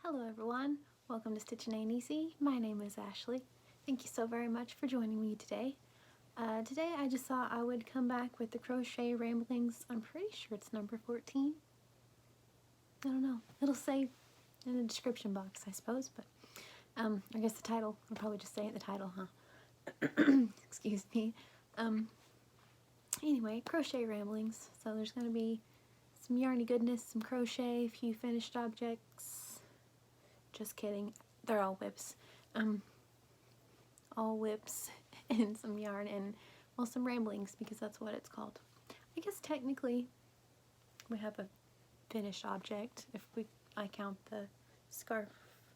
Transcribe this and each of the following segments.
Hello everyone, welcome to Stitchin' Ain't Easy. My name is Ashley. Thank you so very much for joining me today. Today I just thought I would come back with the Crochet Ramblings. I'm pretty sure it's number 14. I don't know. It'll say in the description box, I suppose, but I guess the title, I'll probably just say it in the title, huh? Excuse me. Anyway, Crochet Ramblings. So there's going to be some yarny goodness, some crochet, a few finished objects. Just kidding. They're all whips. All whips and some yarn and, well, some ramblings because that's what it's called. I guess technically we have a finished object if I count the scarf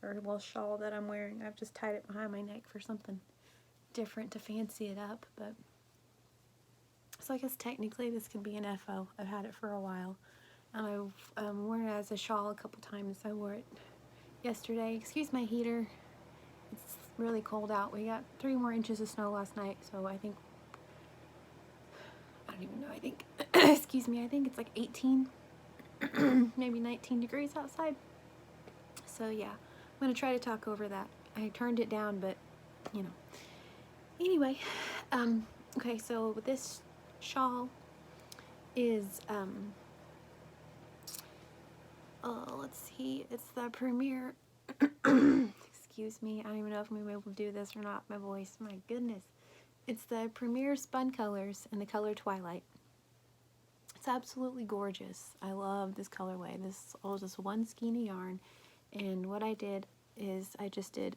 or, well, shawl that I'm wearing. I've just tied it behind my neck for something different to fancy it up, but so I guess technically this could be an FO. I've had it for a while and I've worn it as a shawl a couple times. I wore it yesterday. Excuse my heater. It's really cold out. We got 3 more inches of snow last night, so I think, I don't even know, I think, excuse me, I think it's like 18, maybe 19 degrees outside. So yeah, I'm going to try to talk over that. I turned it down, but, you know. Anyway, okay, so this shawl is, let's see, it's the Premier, excuse me, I don't even know if I'm going to be able to do this or not, my voice, my goodness. It's the Premier Spun Colors in the color Twilight. It's absolutely gorgeous. I love this colorway. This is all just one skein of yarn, and what I did is I just did,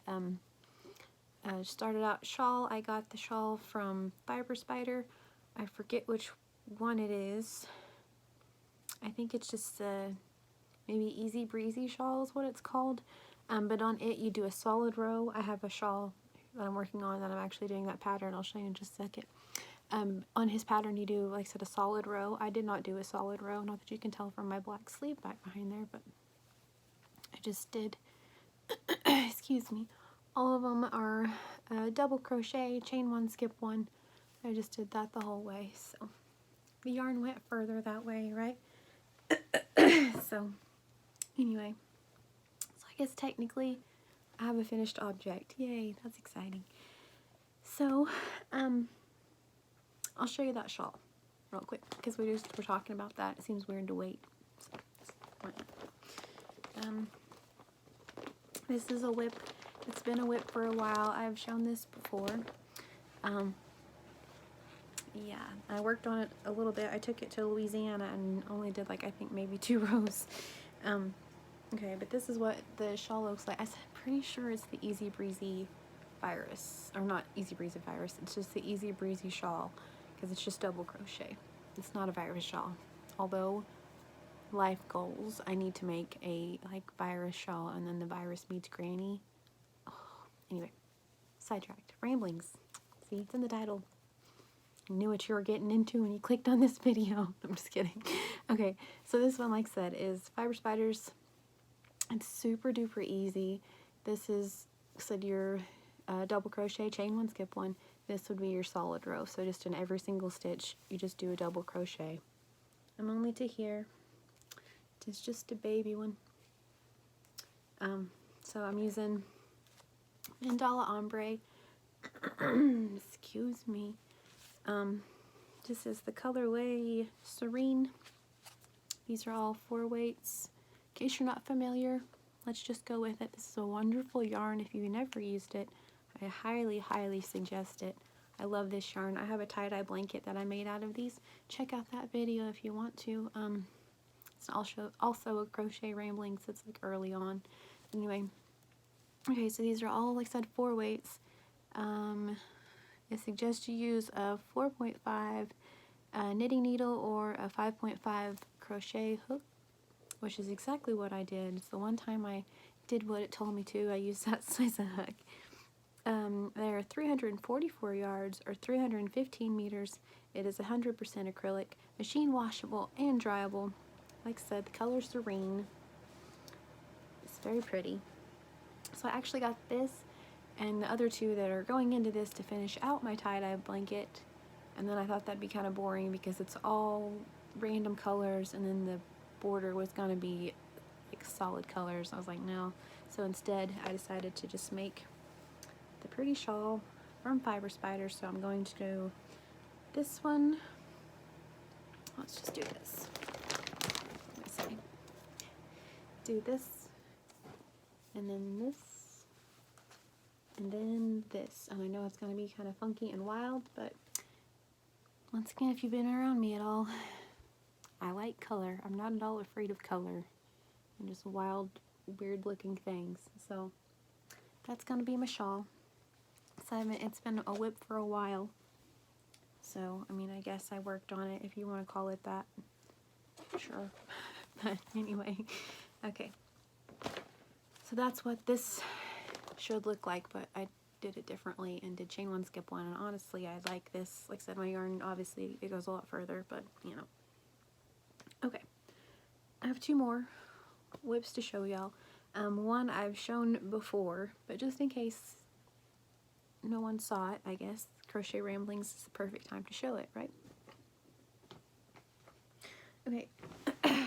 started out shawl. I got the shawl from Fiber Spider. I forget which one it is. I think it's just maybe Easy Breezy shawl is what it's called. But on it you do a solid row. I have a shawl that I'm working on that I'm actually doing that pattern. I'll show you in just a second. On his pattern you do, like I said, a solid row. I did not do a solid row, not that you can tell from my black sleeve back behind there, but I just did, excuse me, all of them are double crochet, chain one, skip one. I just did that the whole way, so the yarn went further that way, right? So anyway, so I guess technically I have a finished object. Yay, that's exciting. So I'll show you that shawl real quick because we're talking about that. It seems weird to wait. So, this is a whip. It's been a whip for a while. I've shown this before. Yeah, I worked on it a little bit. I took it to Louisiana and only did, like, I think maybe 2 rows. Okay, but this is what the shawl looks like. I'm pretty sure it's the Easy Breezy Virus, or not Easy Breezy Virus, it's just the Easy Breezy shawl because it's just double crochet. It's not a virus shawl. Although life goals, I need to make a like virus shawl and then the virus meets granny. Oh, anyway, sidetracked. Ramblings. See, it's in the title. You knew what you were getting into when you clicked on this video. I'm just kidding. Okay, so this one, like I said, is Fiber Spiders. It's super duper easy. This is, said, your double crochet, chain one, skip one. This would be your solid row. So just in every single stitch, you just do a double crochet. I'm only to here. It's just a baby one. So I'm using Mandala Ombre. Excuse me. This is the colorway Serene. These are all 4 weights. In case you're not familiar, let's just go with it. This is a wonderful yarn. If you've never used it, I highly, highly suggest it. I love this yarn. I have a tie-dye blanket that I made out of these. Check out that video if you want to. It's also a Crochet Ramblings. It's like early on. Anyway, okay, so these are all, like I said, 4 weights. It suggests you use a 4.5 knitting needle or a 5.5 crochet hook, which is exactly what I did. So one time I did what it told me to. I used that size of hook. There are 344 yards or 315 meters. It is 100% acrylic, machine washable and dryable. Like I said, the color Serene. It's very pretty. So I actually got this and the other 2 that are going into this to finish out my tie-dye blanket. And then I thought that'd be kind of boring because it's all random colors and then the border was going to be like solid colors. I was like, no. So instead, I decided to just make the pretty shawl from Fiber Spider. So I'm going to do this one. Let's just do this. Let me see. Do this, and then this, and then this. And I know it's going to be kind of funky and wild, but once again, if you've been around me at all, I like color. I'm not at all afraid of color and just wild, weird looking things. So that's going to be my shawl. So it's been a whip for a while. So, I mean, I guess I worked on it, if you want to call it that. Sure. But anyway, okay. So that's what this should look like, but I did it differently and did chain one, skip one. And honestly, I like this. Like I said, my yarn, obviously, it goes a lot further, but, you know. Okay. I have two more whips to show y'all. One I've shown before, but just in case no one saw it, I guess Crochet Ramblings is the perfect time to show it, right? Okay,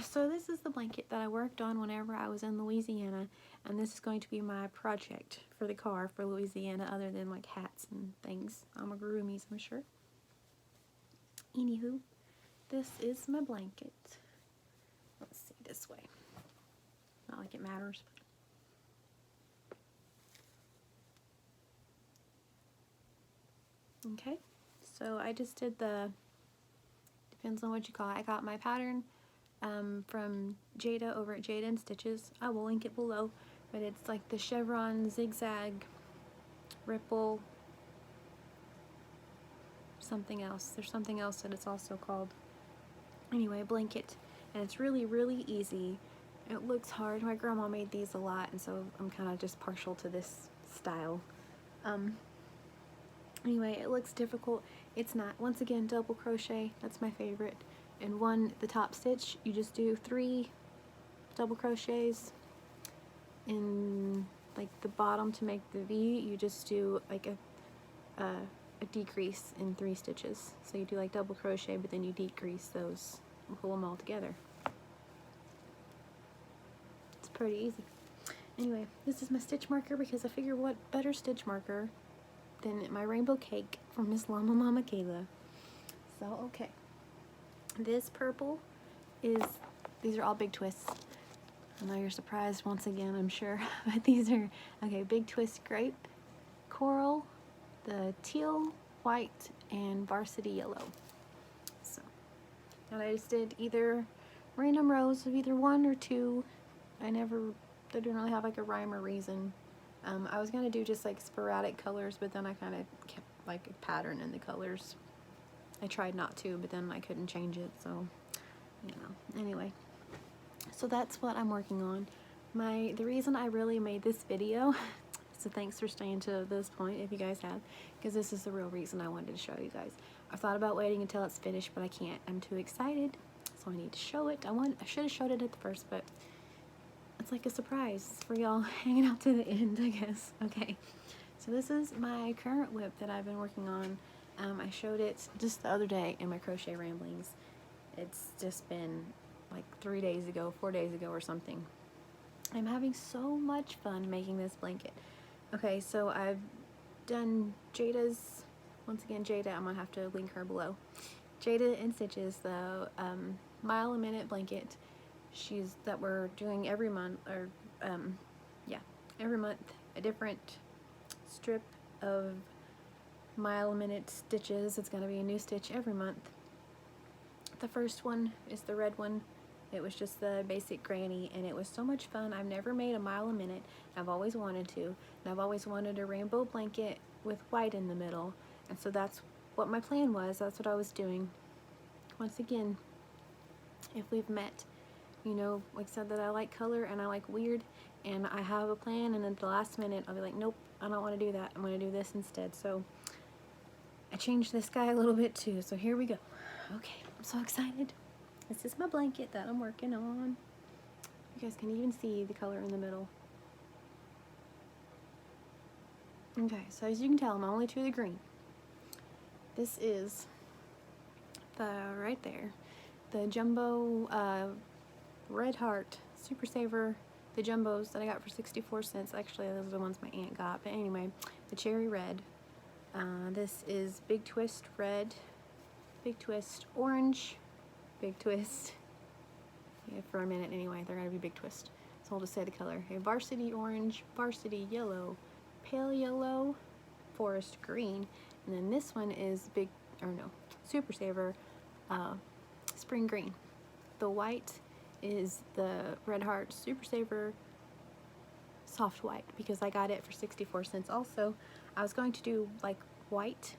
so this is the blanket that I worked on whenever I was in Louisiana, and this is going to be my project for the car for Louisiana, other than like hats and things, amigurumis, I'm sure. Anywho, this is my blanket. Let's see, this way. Not like it matters, but okay, so I just did the, depends on what you call it. I got my pattern from Jayda over at Jayda and Stitches. I will link it below, but it's like the chevron zigzag ripple something else. There's something else that it's also called. Anyway, blanket, and it's really, really easy. It looks hard. My grandma made these a lot, and so I'm kind of just partial to this style. Anyway, it looks difficult. It's not. Once again, double crochet. That's my favorite. And the top stitch, you just do 3 double crochets. In like the bottom to make the V, you just do like a decrease in 3 stitches. So you do like double crochet, but then you decrease those and pull them all together. It's pretty easy. Anyway, this is my stitch marker because I figure what better stitch marker than my rainbow cake from Miss Llama Mama Kayla. So, okay. This purple is, these are all big twists. I know you're surprised once again, I'm sure, but these are, okay, big twist grape, coral, the teal, white, and varsity yellow. So, and I just did either random rows of either 1 or 2. They didn't really have like a rhyme or reason. I was gonna do just like sporadic colors, but then I kind of kept like a pattern in the colors. I tried not to, but then I couldn't change it, so, you know, anyway. So that's what I'm working on. The reason I really made this video, so thanks for staying to this point if you guys have, because this is the real reason I wanted to show you guys. I thought about waiting until it's finished, but I can't. I'm too excited, so I need to show it. I should have showed it at the first, but it's like a surprise for y'all hanging out to the end, I guess. Okay, so this is my current whip that I've been working on. I showed it just the other day in my Crochet Ramblings. It's just been like 3 days ago, 4 days ago or something. I'm having so much fun making this blanket. Okay, so I've done Jayda's, once again Jayda, I'm gonna have to link her below. Jayda and Stitches, the mile a minute blanket. That we're doing every month, or yeah, every month a different strip of mile a minute stitches. It's gonna be a new stitch every month. The first one is the red one. It was just the basic granny, and it was so much fun. I've never made a mile a minute. I've always wanted to, and I've always wanted a rainbow blanket with white in the middle, and so that's what my plan was. That's what I was doing. Once again, if we've met, you know, like I said, that I like color and I like weird, and I have a plan, and at the last minute I'll be like, nope, I don't want to do that. I'm going to do this instead. So I changed this guy a little bit too, so here we go. Okay, I'm so excited. This is my blanket that I'm working on. You guys can even see the color in the middle. Okay, so as you can tell, I'm only to the green. This is right there, the Jumbo Red Heart Super Saver the jumbos that I got for 64 cents. Actually, those are the ones my aunt got. But anyway, the cherry red. This is Big Twist red, Big Twist orange, Big Twist. Yeah, for a minute anyway, they're gonna be Big Twist. So I'll just say the color. Okay, varsity orange, varsity yellow, pale yellow, forest green, and then this one is Super Saver, spring green. The white is the Red Heart Super Saver soft white because I got it for 64 cents also. I was going to do like white,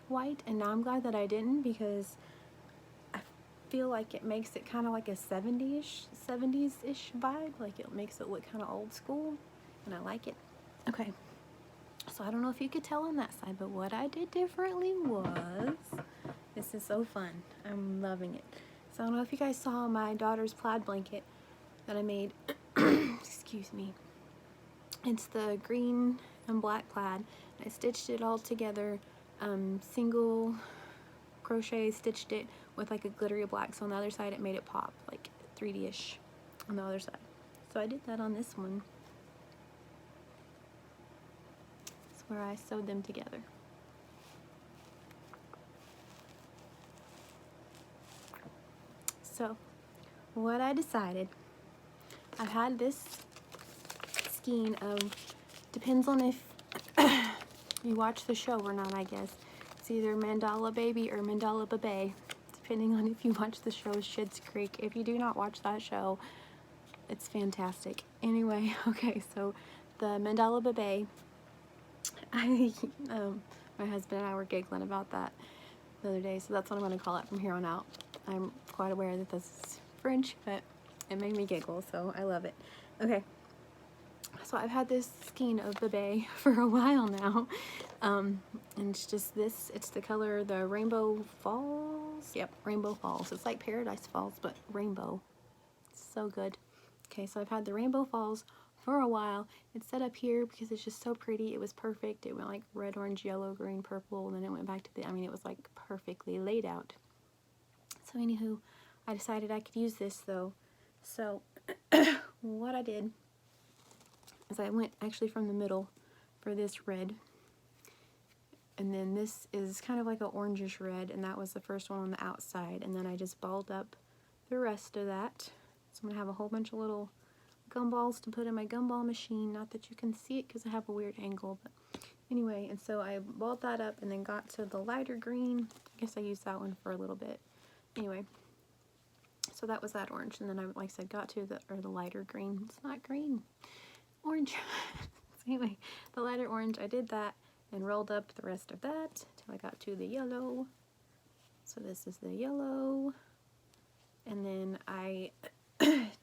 and now I'm glad that I didn't because I feel like it makes it kind of like a 70s-ish vibe. Like it makes it look kind of old school, and I like it. Okay, so I don't know if you could tell on that side, but what I did differently was, this is so fun. I'm loving it. So I don't know if you guys saw my daughter's plaid blanket that I made. Excuse me. It's the green and black plaid. I stitched it all together, single crochet stitched it with like a glittery black, so on the other side it made it pop like 3D-ish on the other side. So I did that on this one. That's where I sewed them together. So what I decided, I've had this skein of, depends on if you watch the show or not, I guess. It's either Mandala Baby or Mandala Babe, depending on if you watch the show Schitt's Creek. If you do not watch that show, it's fantastic. Anyway, okay, so the Mandala Babe, my husband and I were giggling about that the other day, so that's what I'm going to call it from here on out. I'm quite aware that this is French, but it made me giggle, so I love it. Okay. So I've had this skein of Babe for a while now, and it's just this, it's the color, the Rainbow Falls, yep, Rainbow Falls. It's like Paradise Falls, but rainbow. It's so good. Okay, so I've had the Rainbow Falls for a while. It's set up here because it's just so pretty. It was perfect. It went like red, orange, yellow, green, purple, and then it went back to the, it was like perfectly laid out. So anywho, I decided I could use this though. So what I did is I went actually from the middle for this red, and then this is kind of like an orangish red, and that was the first one on the outside, and then I just balled up the rest of that. So I'm gonna have a whole bunch of little gumballs to put in my gumball machine. Not that you can see it because I have a weird angle, but anyway, and so I balled that up and then got to the lighter green. I guess I used that one for a little bit. Anyway, so that was that orange, and then I, like I said, got to the lighter green. It's not green. Orange. So anyway, the lighter orange, I did that and rolled up the rest of that till I got to the yellow. So this is the yellow, and then I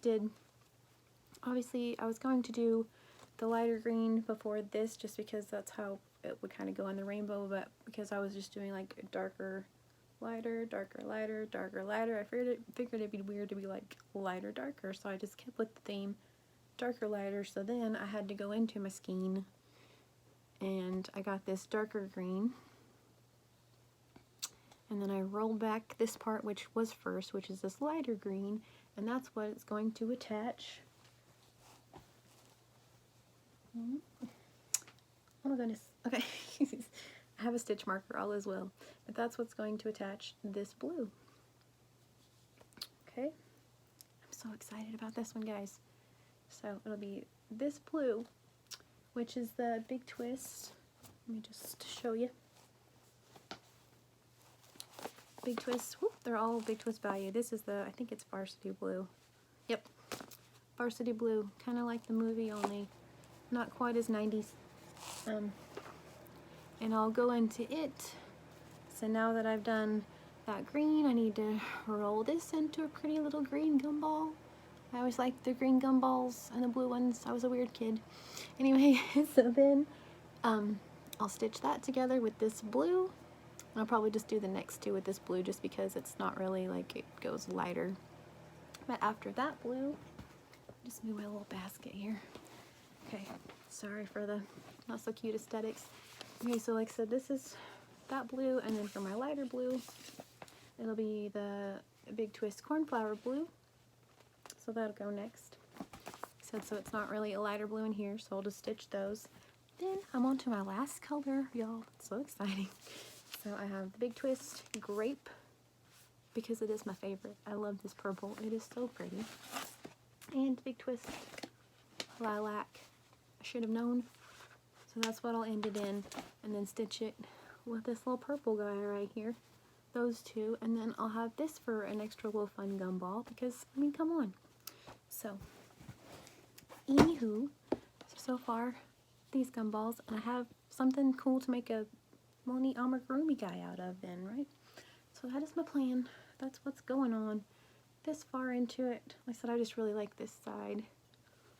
did, obviously I was going to do the lighter green before this just because that's how it would kind of go in the rainbow, but because I was just doing like a darker, lighter, darker, lighter, darker, lighter, I figured it'd be weird to be like lighter, darker, so I just kept with the theme darker, lighter. So then I had to go into my skein, and I got this darker green, and then I rolled back this part which was first, which is this lighter green, and that's what it's going to attach. Oh my goodness. Okay. I have a stitch marker, all is well, but that's what's going to attach this blue. Okay, I'm so excited about this one, guys. So it'll be this blue, which is the Big Twist. Let me just show you. Big Twist. Whoop, they're all Big Twist value. This is the, I think it's Varsity Blue. Yep, Varsity Blue. Kind of like the movie, only not quite as 90s. And I'll go into it. So now that I've done that green, I need to roll this into a pretty little green gumball. I always liked the green gumballs and the blue ones. I was a weird kid. Anyway, so then I'll stitch that together with this blue. I'll probably just do the next two with this blue just because it's not really like it goes lighter. But after that blue, just move my little basket here. Okay, sorry for the not so cute aesthetics. Okay, so like I said, this is that blue, and then for my lighter blue, it'll be the Big Twist Cornflower Blue. So that'll go next. said, so it's not really a lighter blue in here, so I'll just stitch those. Then I'm on to my last color, y'all. It's so exciting. So I have the Big Twist Grape, because it is my favorite. I love this purple. It is so pretty. And Big Twist Lilac. I should have known. So that's what I'll end it in. And then stitch it with this little purple guy right here. Those two. And then I'll have this for an extra little fun gumball. Because, I mean, come on. So, anywho, so far, these gumballs. And I have something cool to make a little neat amigurumi guy out of then, right? So that is my plan. That's what's going on this far into it. Like I said, I just really like this side.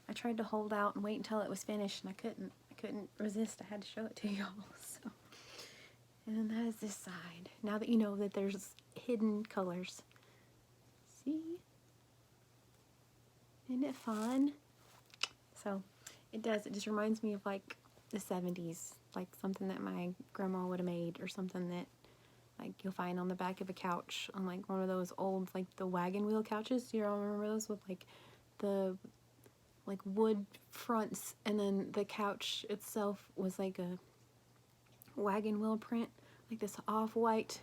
I tried to hold out and wait until it was finished, and I couldn't resist. I had to show it to y'all. So, and then that is this side. Now that you know that there's hidden colors. See? Isn't it fun? So, it does. It just reminds me of like the 70s, like something that my grandma would have made, or something that like you'll find on the back of a couch on like one of those old, like the wagon wheel couches. Do you all remember those with like the like wood fronts, and then the couch itself was like a wagon wheel print, like this off-white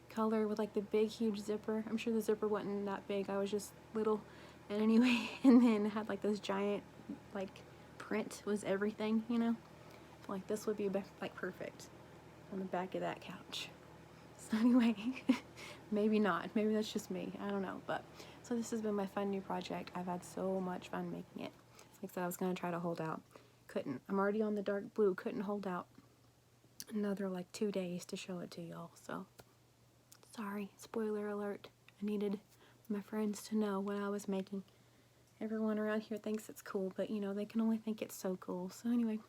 color with like the big huge zipper. I'm sure the zipper wasn't that big, I was just little. And anyway, and then it had like this giant like print was everything, you know. Like this would be like perfect on the back of that couch. So anyway, maybe not. Maybe that's just me. I don't know. But so this has been my fun new project. I've had so much fun making it. Like I said, I was going to try to hold out. Couldn't. I'm already on the dark blue. Couldn't hold out another like 2 days to show it to y'all. So sorry. Spoiler alert. I needed my friends to know what I was making. Everyone around here thinks it's cool, but you know, they can only think it's so cool. So anyway,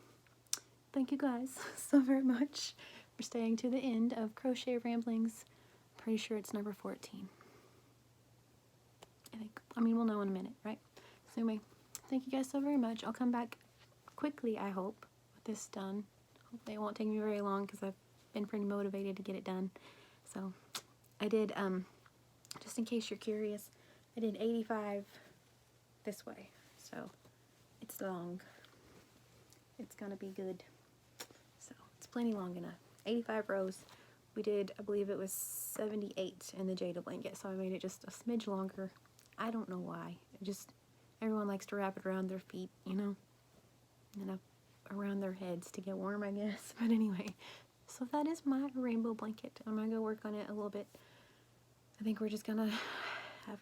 thank you guys so very much for staying to the end of Crochet Ramblings. I'm pretty sure it's number 14. I mean, we'll know in a minute, right? So anyway, thank you guys so very much. I'll come back quickly, I hope, with this done. Hopefully it won't take me very long, because I've been pretty motivated to get it done. So I did, just in case you're curious, I did 85 this way. So it's long. It's gonna be good. So it's plenty long enough. 85 rows. We did, I believe it was 78 in the Jayda blanket, so I made it just a smidge longer. I don't know why. It just, everyone likes to wrap it around their feet, you know, and up around their heads to get warm, I guess. But anyway, so that is my rainbow blanket. I'm gonna go work on it a little bit. I think we're just gonna have,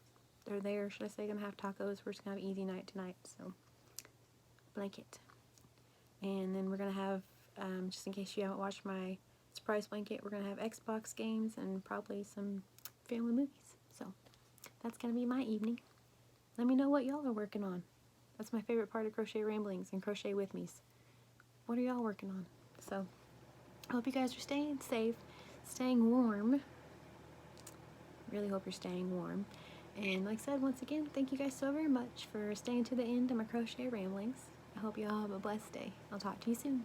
or there, should I say, gonna have tacos. We're just gonna have an easy night tonight. So blanket, and then we're gonna have, just in case you haven't watched my surprise blanket, we're gonna have Xbox games and probably some family movies. So that's gonna be my evening. Let me know what y'all are working on. That's my favorite part of Crochet Ramblings and Crochet With Me's. What are y'all working on? So I hope you guys are staying safe, staying warm. Really hope you're staying warm. And like I said, once again, thank you guys so very much for staying to the end of my Crochet Ramblings. I hope y'all have a blessed day. I'll talk to you soon.